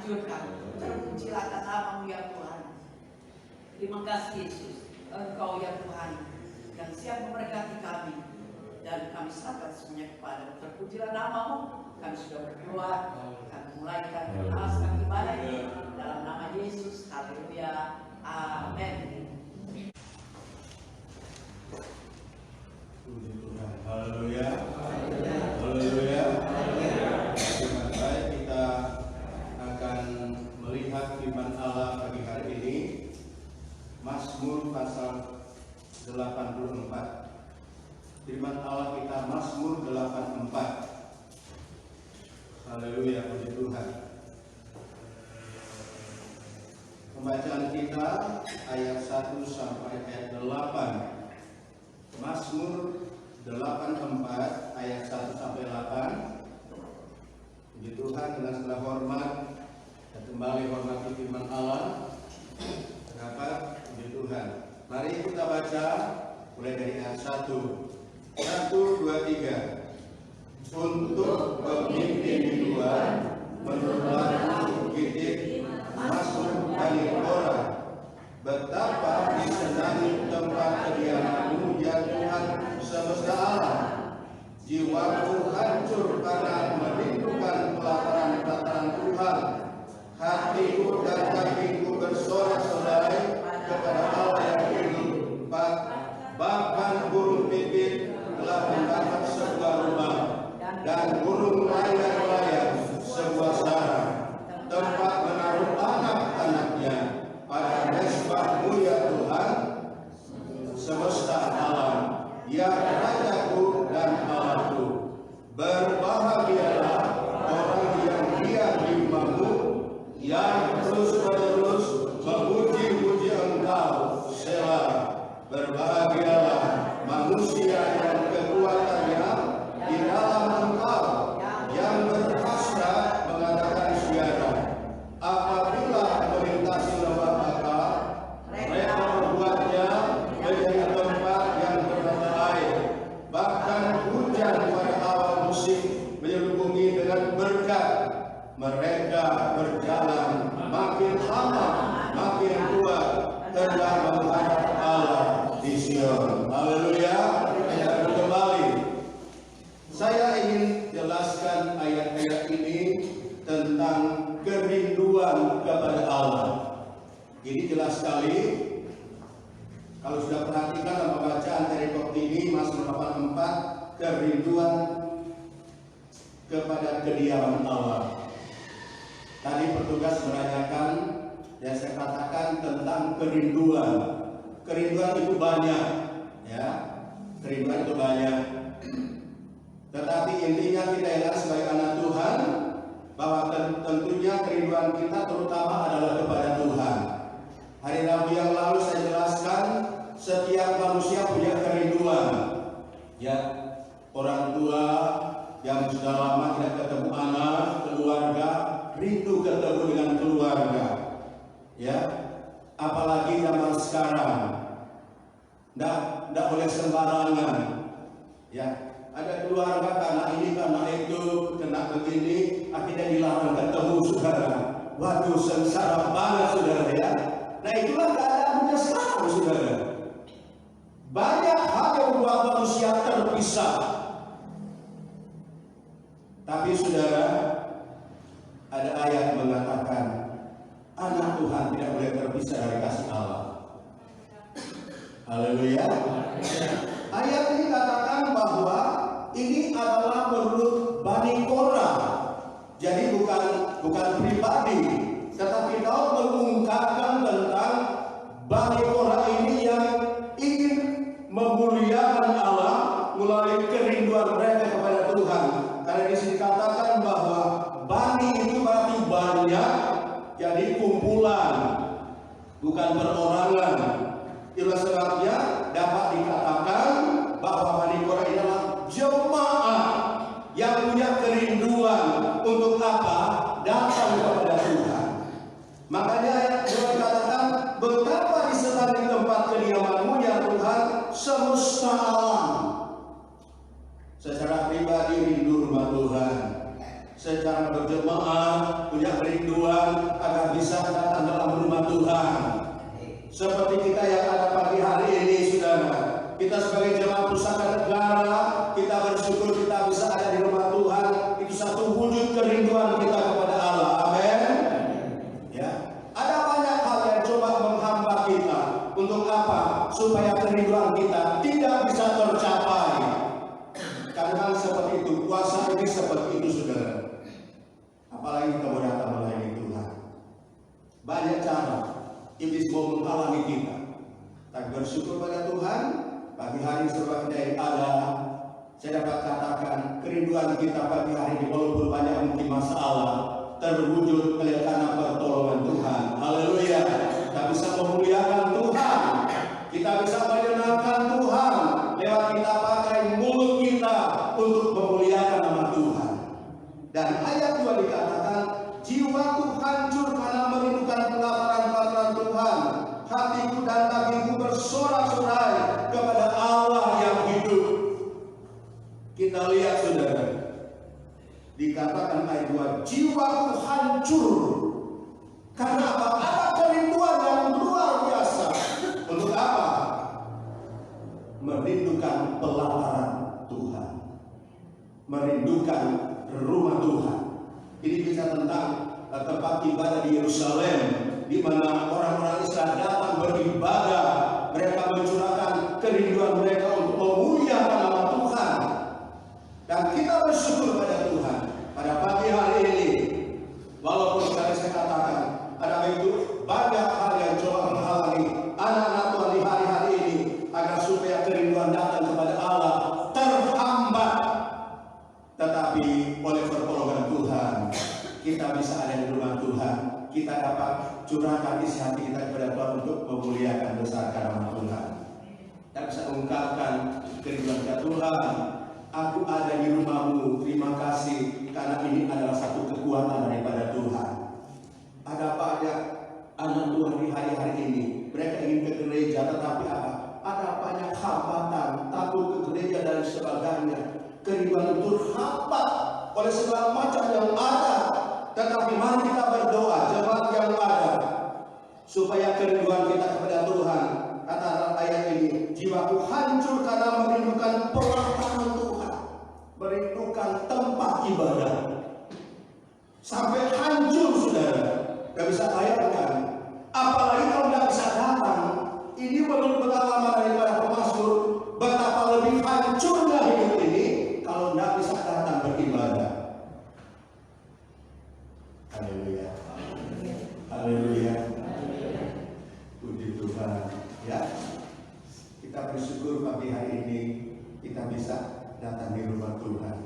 hancurkan. Terpujilah nama-Mu ya Tuhan. Terima kasih Yesus, Engkau ya Tuhan yang siap memberkati kami, dan kami serahkan semuanya kepada-Mu. Terpujilah nama-Mu. Kami sudah berdoa, kami mulaikan mengalaskan ibadah ini dalam nama Yesus. Haleluya, amin. Puji Tuhan, haleluya, haleluya. Dengan baik kita akan melihat firman Allah pagi hari ini, Mazmur pasal 84. Firman Allah kita Mazmur 84. Haleluya, puji Tuhan. Pembacaan kita ayat 1 sampai ayat 8. Mazmur 84 ayat 1 sampai 8. Puji Tuhan, dengan segala hormat dan kembali hormati firman Allah. Kenapa? Puji Tuhan. Mari kita baca mulai dari ayat 1. 1, 2, 3. Untuk pemimpin di luar menurut lagu Gideon Mazmur Bani Korah. Betapa disenangi tempat kediaman-Mu ya Tuhan semesta alam. Jiwaku hancur karena merindukan pelataran-pelataran Tuhan. Hatiku dan kakiku bersorak-sorai kepada Allah yang hidup. Bahkan burung pipit telah mendapat sebuah rumah, dan burung layang-layang sebuah sarang, tempat menaruh anak-anaknya. Pada mesbah-Mu ya Tuhan semesta alam, ya Rajaku dan Allahku. Berbahagialah orang yang diam di rumah-Mu, yang terus-menerus memuji-muji Engkau. Selah. Berbahagialah manusia yang kekuatannya di dalam Engkau, yang berhasrat mengadakan ziarah. Apabila melintasi lembah Bakar, mereka membuatnya menjadi tempat yang bernama air. Bahkan hujan pada awal musim menyelubungi dengan berkat. Mereka berjalan makin lama, makin kuat, telah menghadap Allah di Sion. Haleluya. Kita kembali. Saya ingin jelaskan ayat-ayat ini tentang kerinduan kepada Allah. Ini jelas sekali. Kalau sudah perhatikan dalam pembacaan dari ini Mazmur 84, kerinduan kepada kediaman Allah. Tadi petugas menanyakan, dan saya katakan tentang kerinduan. Kerinduan itu banyak, ya. Kerinduan itu banyak. Tetapi intinya kita ingat sebagai anak Tuhan bahwa tentunya kerinduan kita terutama adalah kepada Tuhan. Hari Rabu yang lalu saya jelaskan setiap manusia punya kerinduan. Ya, orang tua yang sudah lama tidak ketemu anak, keluarga, rindu ketemu dengan keluarga. Ya, apalagi zaman sekarang, tidak boleh sembarangan. Ya, ada keluarga karena ini karena itu kena begini, akhirnya dilarang ketemu saudara. Waduh, sengsara banget saudara ya. Nah itulah keadaannya sekarang saudara. Banyak hal yang membuat manusia terpisah. Tapi saudara, ada ayat mengatakan anak Tuhan tidak boleh terpisah dari kasih Allah. Haleluya. Ayat ini katakan bahwa ini adalah menurut Bani Korah. Jadi bukan pribadi, tetapi kau mengungkapkan tentang Bani Korah ini yang ingin memuliakan Allah melalui kerinduan mereka kepada Tuhan. Karena di sini katakan bahwa Bani itu berarti banyak, jadi kumpulan, bukan perorangan. Itulah sebabnya dapat dikatakan bahwa Bani Korah adalah jemaat yang punya kerinduan untuk apa? Datang kepada Tuhan. Makanya ayat 2 dikatakan, betapa disenangi tempat kediaman-Mu ya Tuhan semesta alam. Secara pribadi rindu rumah Tuhan. secara berjemaah, punya kerinduan agar bisa datang dalam rumah Tuhan. Seperti kita yang ada pagi hari ini, saudara. Kita sebagai jemaat pusaka negara, kita bersyukur kita bisa ada di rumah Tuhan. Itu satu wujud kerinduan kita kepada Allah. Amin. Ya. Ada banyak hal yang coba menghambat kita. Untuk apa? Supaya kerinduan kita tidak bisa tercapai. Kadang seperti itu, puasa ini seperti itu, saudara. Apalagi kita mau datang melayani Tuhan. Banyak cara iblis mau menghalangi kita. Tapi bersyukur pada Tuhan, pagi hari setelah kita yang ada, saya dapat katakan kerinduan kita pagi hari ini walaupun banyak mungkin masalah terwujud karena pertolongan Tuhan. Haleluya. Kita bisa memuliakan Tuhan. Kita bisa menyenangkan Tuhan lewat kita pakai mulut kita untuk memuliakan nama Tuhan. Dan ayat 2 dikatakan, jiwaku hancur karena merindukan pelataran-pelataran Tuhan. Hatiku dan dagingku bersorak-sorai kepada Allah yang hidup. Kita lihat, saudara, dikatakan ayat 2, jiwaku hancur. Karena apa? Ada kerinduan yang luar biasa. Untuk apa? Merindukan pelataran Tuhan. Merindukan rumah Tuhan. Ini bisa tentang tempat ibadah di Yerusalem, di mana orang-orang Israel datang beribadah. Mereka mencurahkan kerinduan mereka untuk memuliakan nama Tuhan. Dan kita bersyukur pada Tuhan pada pagi hari ini. Walaupun tadi saya katakan ada begitu banyak hal yang coba menghalangi anak-anak Tuhan di hari-hari ini agar supaya kerinduan datang kepada Allah terhambat. Tetapi oleh pertolongan Tuhan kita bisa ada di rumah Tuhan. Kita dapat curahkan isi hati kita kepada Tuhan untuk memuliakan besarkan nama Tuhan. Kita bisa mengungkapkan kerinduan kita, Tuhan, aku ada di rumah-Mu. Terima kasih karena ini adalah satu kekuatan daripada Tuhan. Ada banyak anak Tuhan di hari-hari ini. Mereka ingin ke gereja, tetapi apa? Ada banyak hambatan, takut ke gereja dan sebagainya. Kerinduan itu terhambat oleh segala macam yang ada. Tetapi mari kita berdoa, jemaat yang ada, supaya kerinduan kita kepada Tuhan. Kata ayat ini, jiwaku hancur karena merindukan pelataran Tuhan, merindukan tempat ibadah. Sampai hancur, saudara. Gak bisa bayangkan. Apalagi kalau tidak bisa datang. Ini menurut pengalaman daripada pemazmur, betapa lebih hancurnya hidup ini kalau tidak bisa datang beribadah. Haleluya. Haleluya. Puji Tuhan. Ya. Kita bersyukur pagi hari ini kita bisa datang di rumah Tuhan.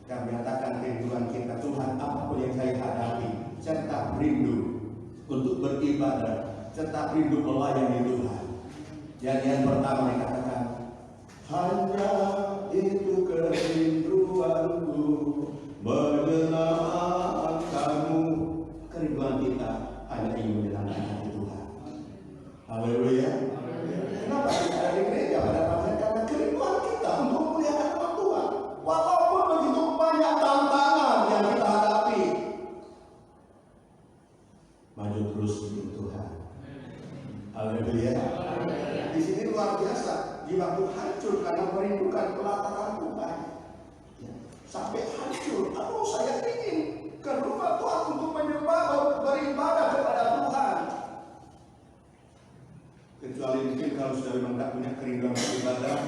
Dan menyatakan kerinduan kita, Tuhan, apapun yang saya hadapi, saya tetap rindu untuk beribadah, tetap rindu melayani Tuhan. Dan yang pertama dikatakan, hanya itu kerinduanku menyenangkanmu. Kerinduan kita hanya ingin menyenangkan hati Tuhan. Haleluya. Kenapa kita ada di gereja pada pagi? Karena kerinduan kita untuk memuliakan nama Tuhan. Walaupun begitu banyak tantangan yang kita hadapi, maju terus untuk Tuhan. Haleluya. Di sini luar biasa, jiwaku hancur karena merindukan pelataran Tuhan. Sampai hancur. Aduh, saya ingin ke rumah Tuhan untuk menyembah, beribadah kepada Tuhan. Kecuali mungkin kalau sudah memang tidak punya kerinduan beribadah,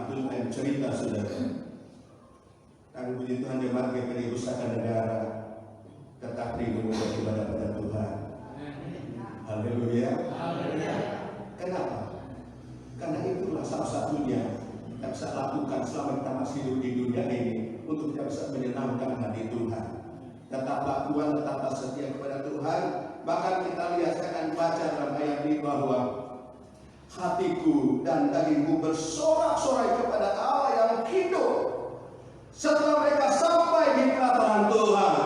itu lain cerita, saudara. Kami puji Tuhan, jemaat GPI Pusaka Negara tetap rindu beribadah pada Tuhan. Haleluya. Kenapa? Karena itulah salah satunya kita bisa lakukan selama kita masih hidup di dunia ini untuk kita bisa menyenangkan hati Tuhan. Tetaplah Tuhan, tetaplah setia kepada Tuhan. Bahkan kita lihat, saya akan baca dalam ayat ini bahwa hatiku dan dagingku bersorak-sorai kepada Allah yang hidup. Setelah mereka sampai di pelataran Tuhan,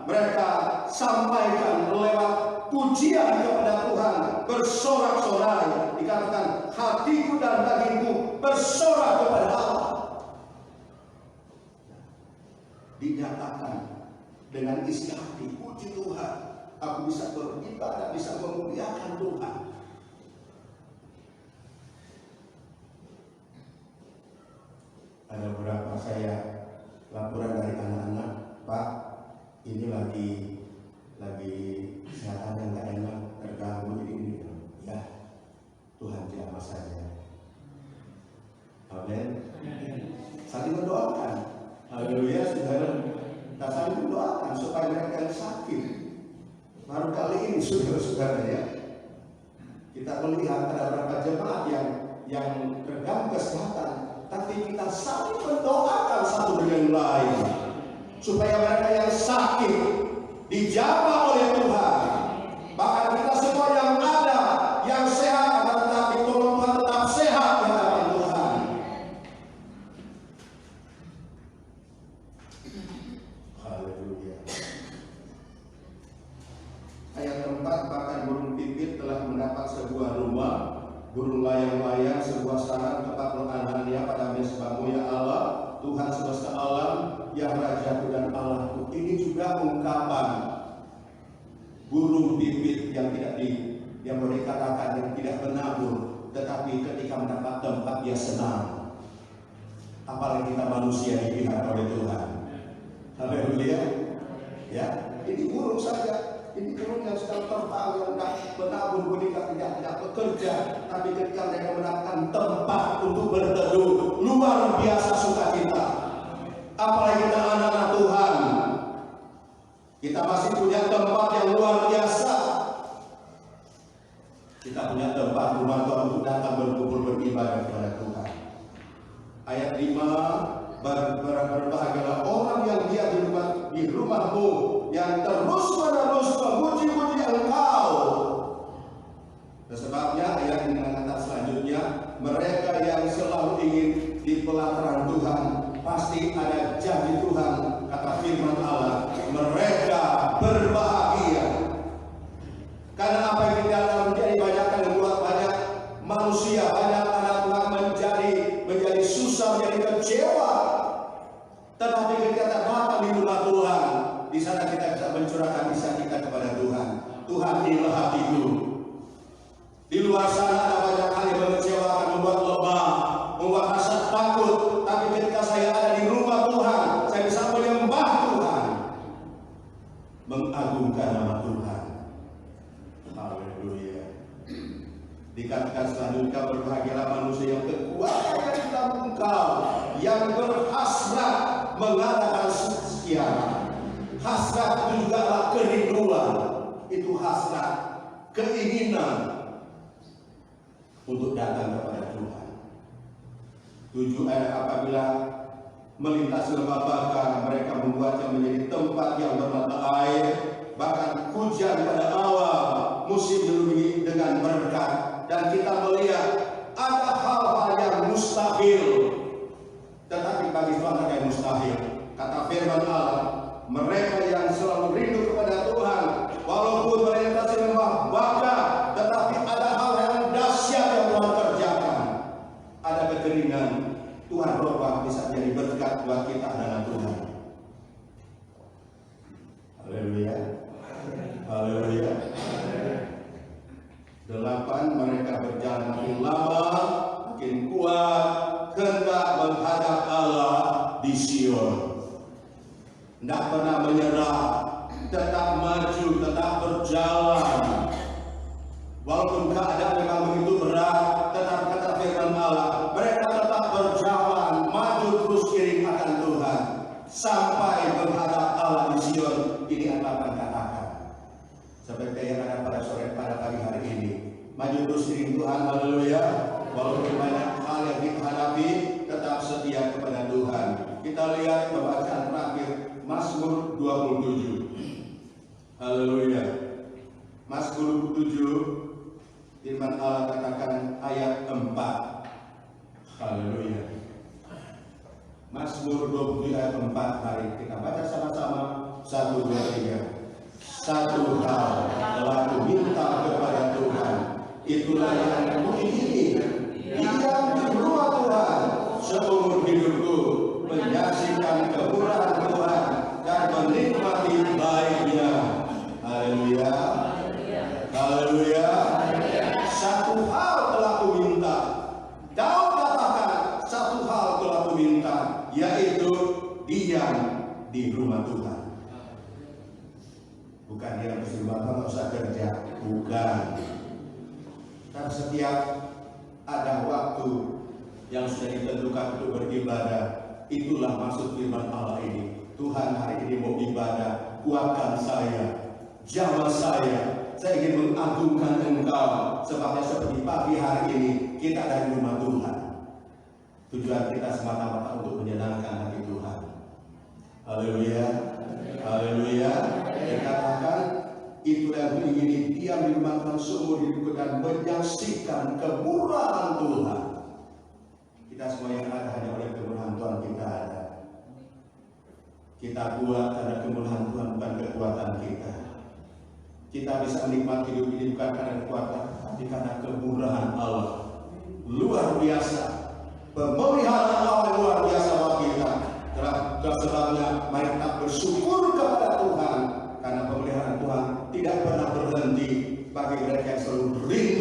mereka sampaikan lewat pujian kepada Tuhan, bersorak-sorai. Dikatakan hatiku dan dagingku bersorak kepada Allah. dinyatakan dengan isi hati, puji Tuhan, aku bisa beribadah, bisa memuliakan Tuhan. Ada beberapa saya laporan dari anak-anak, Pak, ini lagi kesehatannya nggak enak, terganggu ini. Ya, Tuhan jamah saja. Amin. Saling mendoakan. Haleluya, saudara. Kita saling mendoakan supaya mereka yang sakit. Baru kali ini, saudara-saudara ya, kita melihat ada beberapa jemaat yang terganggu kesehatan, tapi kita saling mendoakan satu dengan lain supaya mereka yang sakit dijamah oleh Tuhan. Bahkan kita semua yang ada yang sehat akan tetapi tolong Tuhan tetap sehat di hadapan Tuhan. Haleluya. Ayat 4, bahkan burung pipit telah mendapat sebuah rumah, burung layang-layang sebuah sarang tempat penanamannya pada mesbahmu ya Allah, Tuhan semesta alam, ya Rajaku dan Allahku. Ini juga ungkapan burung pipit yang boleh dikatakan yang tidak menabur, tetapi ketika mendapat tempat dia senang. Apalagi kita manusia dipelihara oleh Tuhan. Haleluya. Ya, ini burung saja. Ini burung yang sedang terbang, yang menabur ketika tidak bekerja, tapi ketika mereka mendapatkan tempat untuk berteduh, luar biasa sukacita. Apalagi kita anak-anak Tuhan, kita masih punya tempat yang luar biasa. Kita punya tempat rumah Tuhan untuk datang berkumpul beribadah kepada Tuhan. Ayat 5, berbahagialah orang yang dia di rumahmu, yang terus-menerus memuji-muji Engkau. Sebabnya ayat ini mengatakan selanjutnya, mereka yang selalu ingin di pelataran Tuhan, pasti ada janji Tuhan. Kata firman Allah, mereka berbahagia. Karena apa yang di dalam menjadi banyakkan membuat banyak manusia, banyak anak Tuhan menjadi susah, menjadi kecewa. Tetapi ketika datang di rumah Tuhan, di sana kita bisa mencurahkan kisah kita kepada Tuhan. Tuhan, inilah hatiku. Di luar sana ada banyak hal yang mengecewakan, membuat lemah, membuat rasa takut. Tapi ketika saya ada di rumah Tuhan, saya bisa menyembah Tuhan, mengagungkan nama Tuhan. Haleluya. Dikatakan selanjutnya, berbahagialah manusia yang kekuatan di dalam Engkau, yang berhasrat mengadakan sekian. Hasrat itu juga adalah kerinduan. Itu hasrat, keinginan untuk datang kepada Tuhan. 7 ayat, apabila melintasi lembah Bakar, mereka membuatnya menjadi tempat yang bermata air, bahkan hujan pada awal musim dilindungi dengan berkat. Dan kita melihat ada hal-hal yang mustahil, tetapi bagi Tuhan ada yang mustahil. Kata firman Allah, mereka yang selalu rindu kepada Tuhan, walaupun melintasi lembah Bakar, tetapi ada hal yang dahsyat yang Tuhan kerjakan. Ada kekeringan, Tuhan robah bisa jadi berkat buat kita adalah Tuhan. Haleluya. Haleluya. 8, mereka berjalan makin lama, makin kuat, hendak menghadap Allah di Sion. Tidak pernah menyerah, tetap maju, tetap berjalan. Walaupun keadaan memang begitu berat, tetap kata firman Allah, mereka tetap berjalan, maju terus iring akan Tuhan, sampai menghadap Allah di Sion. Ini apa akan katakan? Seperti yang ada pada sore pada pagi hari ini, maju terus iring Tuhan. Haleluya. Walaupun banyak hal yang kita hadapi, tetap setia kepada Tuhan. Kita lihat pembacaan terakhir, Mazmur 27. Haleluya. Mazmur 27, firman Allah katakan ayat 4. Haleluya. Mazmur 27 ayat 4, mari kita baca sama-sama. 1, 2, 3. Satu hal telah kuminta kepada Tuhan, itulah yang kuingini, diam di rumah Tuhan seumur hidupku, menyaksikan kemurahan Tuhan di rumah Tuhan. Bukan dia harus di rumah Tuhan nggak usah kerja, bukan. Tapi setiap ada waktu yang sudah ditentukan untuk beribadah, itulah maksud firman Allah ini. Tuhan hari ini mau ibadah, kuatkan saya, jamah saya ingin mengagungkan Engkau. Sebabnya seperti pagi hari ini kita ada di rumah Tuhan. Tujuan kita semata-mata untuk menyenangkan hati Tuhan. Haleluya, haleluya. Dikatakan itulah yang ingin diam di rumah Tuhan seumur hidupku dan menyaksikan kemurahan Tuhan. Kita semua yang ada hanya oleh kemurahan Tuhan kita ada. Kita kuat karena kemurahan Tuhan, bukan kekuatan kita. Kita bisa menikmati hidup ini bukan karena kekuatan, tapi karena kemurahan Allah. Luar biasa. Pemeliharaan Allah luar biasa bagi kita. Sebabnya mari kita bersyukur kepada Tuhan karena pemeliharaan Tuhan tidak pernah berhenti bagi mereka yang selalu rindu